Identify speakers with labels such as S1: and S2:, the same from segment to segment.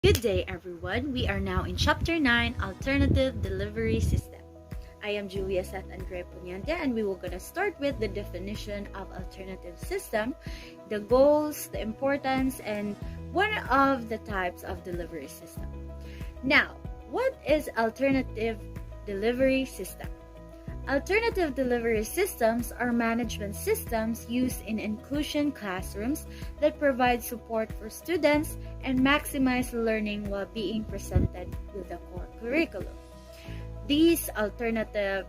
S1: Good day, everyone. We are now in Chapter 9, Alternative Delivery System. I am Julia Seth Andre Punyante, and we will gonna start with the definition of alternative system, the goals, the importance, and one of the types of delivery system. Now, what is alternative delivery system? Alternative delivery systems are management systems used in inclusion classrooms that provide support for students and maximize learning while being presented with the core curriculum. These alternative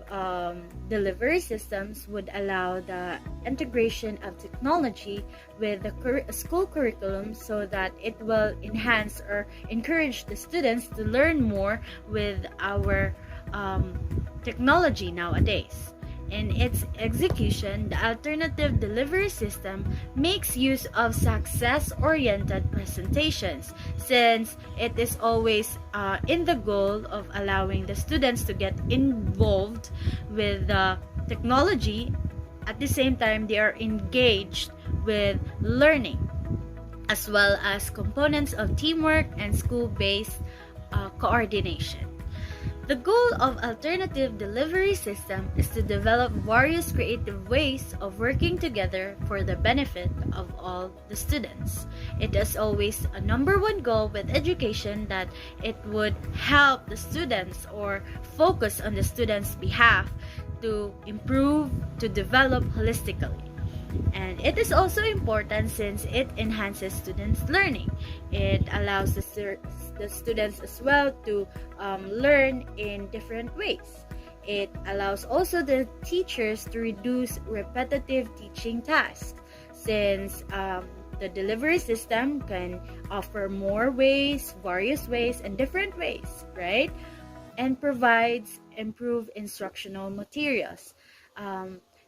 S1: delivery systems would allow the integration of technology with the school curriculum so that it will enhance or encourage the students to learn more with our technology nowadays. In its execution, the alternative delivery system makes use of success-oriented presentations since it is always in the goal of allowing the students to get involved with the technology. At the same time, they are engaged with learning as well as components of teamwork and school-based coordination. The goal of alternative delivery system is to develop various creative ways of working together for the benefit of all the students. It is always a number one goal with education that it would help the students or focus on the students' behalf to improve, to develop holistically. And it is also important since it enhances students' learning. It allows the students as well to learn in different ways. It allows also the teachers to reduce repetitive teaching tasks since the delivery system can offer more ways, various ways, and different ways, right? And provides improved instructional materials.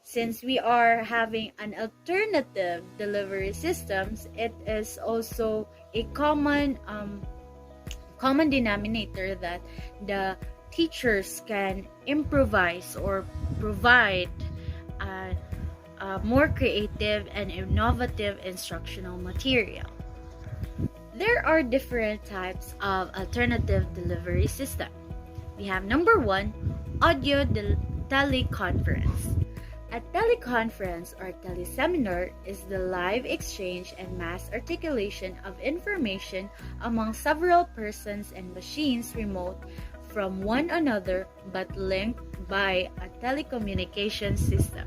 S1: Since we are having an alternative delivery systems, it is also a common denominator that the teachers can improvise or provide more creative and innovative instructional material. There are different types of alternative delivery system. We have number 1, audio teleconference. A teleconference or teleseminar is the live exchange and mass articulation of information among several persons and machines remote from one another but linked by a telecommunication system.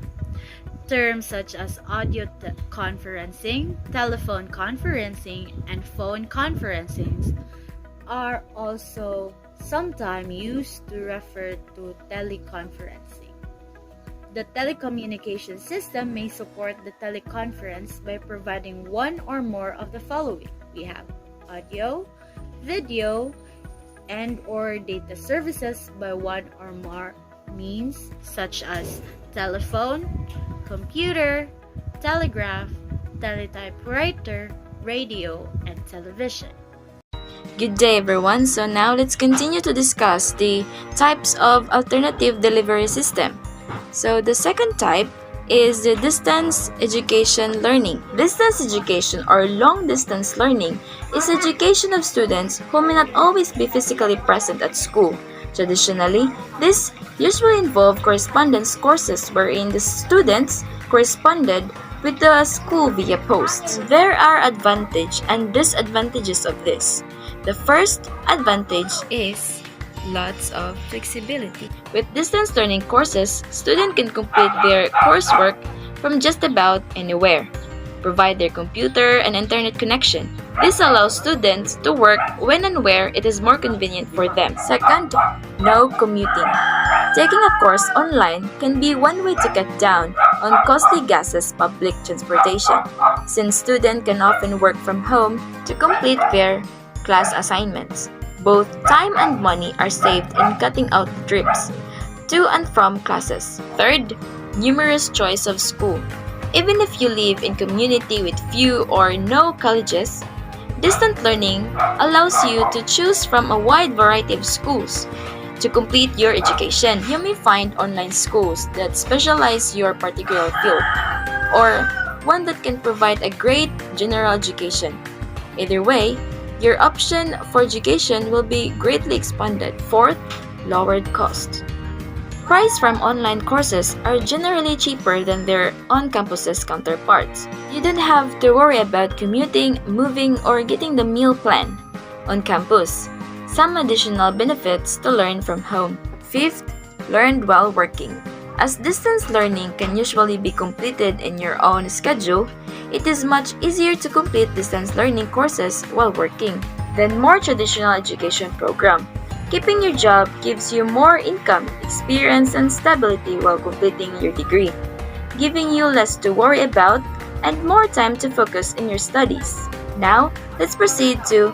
S1: Terms such as audio conferencing, telephone conferencing, and phone conferencing are also sometimes used to refer to teleconferencing. The telecommunication system may support the teleconference by providing one or more of the following. We have audio, video, and or data services by one or more means such as telephone, computer, telegraph, teletypewriter, radio, and television.
S2: Good day, everyone. So now let's continue to discuss the types of alternative delivery system. So the second type is the distance education learning. Distance education or long distance learning is education of students who may not always be physically present at school. Traditionally, this usually involve correspondence courses wherein the students corresponded with the school via post. There are advantages and disadvantages of this. The first advantage is lots of flexibility. With distance learning courses, students can complete their coursework from just about anywhere, provide their computer and internet connection. This allows students to work when and where it is more convenient for them. Second, no commuting. Taking a course online can be one way to cut down on costly gases public transportation, since students can often work from home to complete their class assignments. Both time and money are saved in cutting out trips to and from classes. Third, numerous choice of school. Even if you live in community with few or no colleges, distant learning allows you to choose from a wide variety of schools. To complete your education, you may find online schools that specialize your particular field, or one that can provide a great general education. Either way, your option for education will be greatly expanded. Fourth, lowered cost. Prices from online courses are generally cheaper than their on-campuses counterparts. You don't have to worry about commuting, moving, or getting the meal plan on campus. Some additional benefits to learn from home. Fifth, learned while working. As distance learning can usually be completed in your own schedule, it is much easier to complete distance learning courses while working than more traditional education program. Keeping your job gives you more income, experience, and stability while completing your degree, giving you less to worry about and more time to focus in your studies. Now, let's proceed to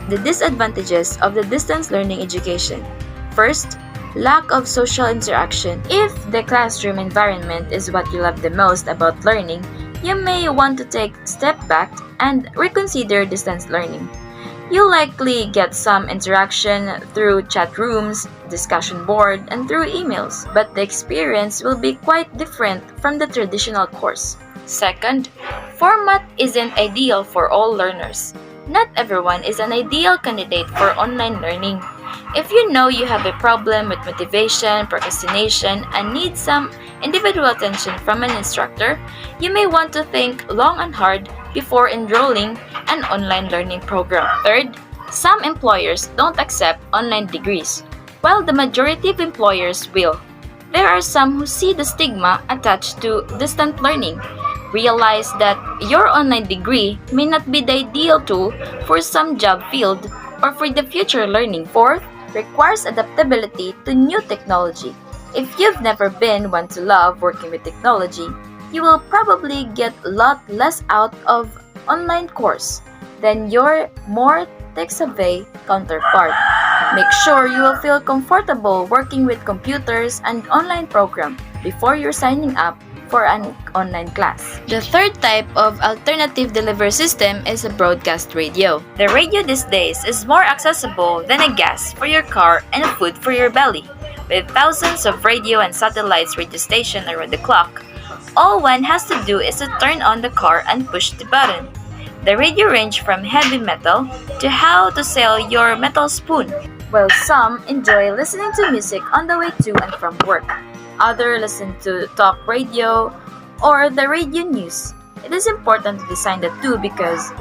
S2: the disadvantages of the distance learning education. First, lack of social interaction. If the classroom environment is what you love the most about learning, you may want to take a step back and reconsider distance learning. You'll likely get some interaction through chat rooms, discussion board, and through emails, but the experience will be quite different from the traditional course. Second, format isn't ideal for all learners. Not everyone is an ideal candidate for online learning. If you know you have a problem with motivation, procrastination, and need some individual attention from an instructor, you may want to think long and hard before enrolling an online learning program. Third, some employers don't accept online degrees, while the majority of employers will. There are some who see the stigma attached to distant learning. Realize that your online degree may not be the ideal tool for some job field or for the future learning. Fourth, requires adaptability to new technology. If you've never been one to love working with technology, you will probably get a lot less out of online course than your more tech-savvy counterpart. Make sure you will feel comfortable working with computers and online program before you're signing up for an online class. The third type of alternative delivery system is a broadcast radio. The radio these days is more accessible than a gas for your car and food for your belly. With thousands of radio and satellites radio stations around the clock, all one has to do is to turn on the car and push the button. The radio range from heavy metal to how to sell your metal spoon. While some enjoy listening to music on the way to and from work, others listen to talk radio or the radio news. It is important to design the two because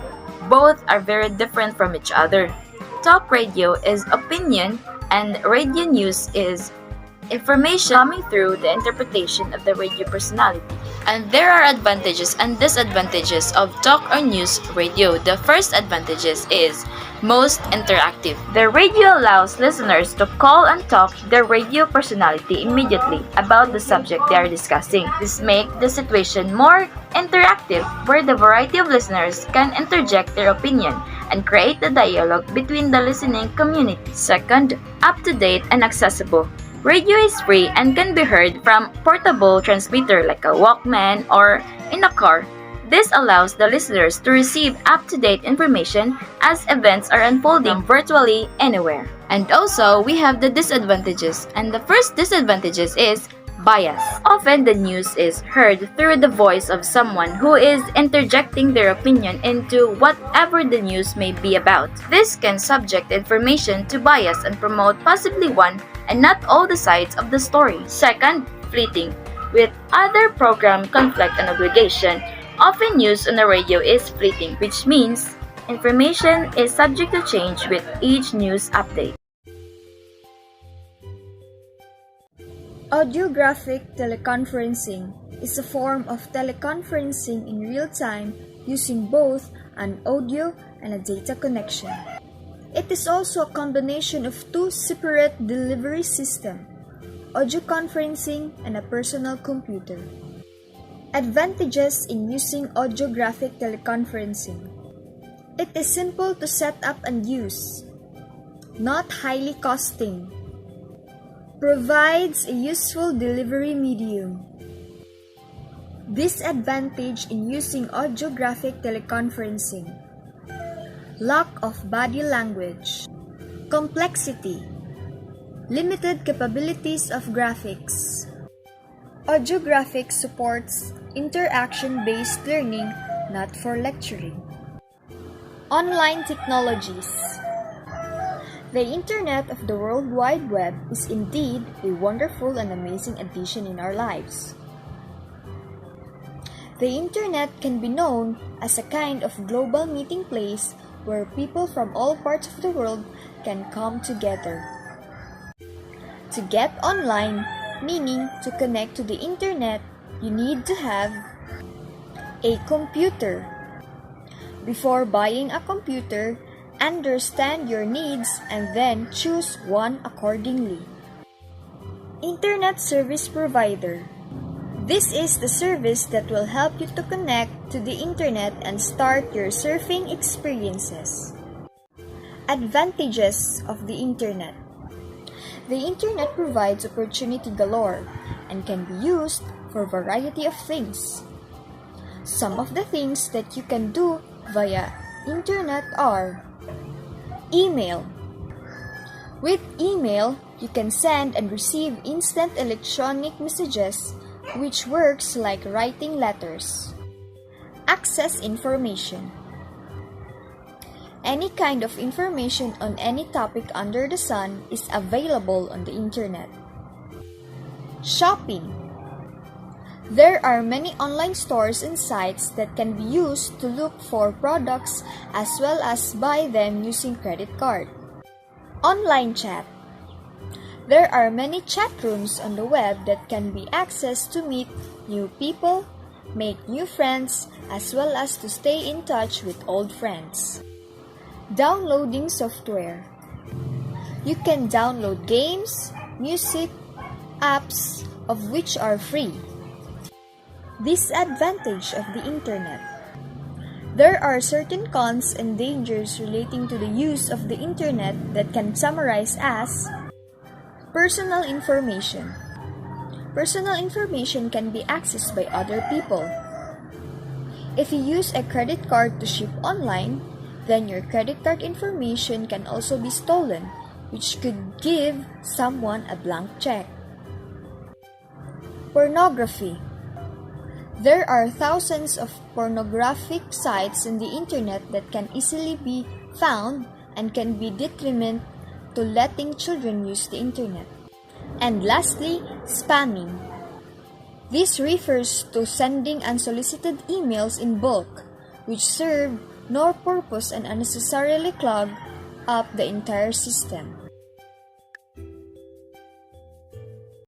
S2: both are very different from each other. Talk radio is opinion and radio news is information coming through the interpretation of the radio personality. And there are advantages and disadvantages of talk or news radio. The first advantages is most interactive. The radio allows listeners to call and talk to their radio personality immediately about the subject they are discussing. This makes the situation more interactive, where the variety of listeners can interject their opinion and create a dialogue between the listening community. Second, up-to-date and accessible. Radio is free and can be heard from portable transmitter like a Walkman or in a car. This allows the listeners to receive up-to-date information as events are unfolding virtually anywhere. And also, we have the disadvantages. And the first disadvantages is bias. Often the news is heard through the voice of someone who is interjecting their opinion into whatever the news may be about. This can subject information to bias and promote possibly one and not all the sides of the story. Second, fleeting. With other program conflict and obligation, often used on the radio is fleeting, which means information is subject to change with each news update.
S3: Audiographic teleconferencing is a form of teleconferencing in real time using both an audio and a data connection. It is also a combination of two separate delivery systems, audio conferencing and a personal computer. Advantages in using audiographic teleconferencing. It is simple to set up and use, not highly costing. Provides a useful delivery medium. Disadvantage in using audiographic teleconferencing: lack of body language, complexity, limited capabilities of graphics. Audiographic supports interaction-based learning, not for lecturing. Online technologies. The Internet of the World Wide Web is indeed a wonderful and amazing addition in our lives. The Internet can be known as a kind of global meeting place where people from all parts of the world can come together. To get online, meaning to connect to the Internet, you need to have a computer. Before buying a computer, understand your needs and then choose one accordingly. Internet Service Provider. This is the service that will help you to connect to the Internet and start your surfing experiences. Advantages of the Internet. The Internet provides opportunity galore and can be used for a variety of things. Some of the things that you can do via Internet are email. With email, you can send and receive instant electronic messages, which works like writing letters. Access information. Any kind of information on any topic under the sun is available on the Internet. Shopping. There are many online stores and sites that can be used to look for products as well as buy them using credit card. Online chat. There are many chat rooms on the web that can be accessed to meet new people, make new friends, as well as to stay in touch with old friends. Downloading software. You can download games, music, apps, of which are free. Disadvantage of the Internet. There are certain cons and dangers relating to the use of the Internet that can summarize as personal information. Personal information can be accessed by other people. If you use a credit card to shop online, then your credit card information can also be stolen, which could give someone a blank check. Pornography. There are thousands of pornographic sites in the Internet that can easily be found and can be detriment to letting children use the Internet. And lastly, spamming. This refers to sending unsolicited emails in bulk, which serve no purpose and unnecessarily clog up the entire system.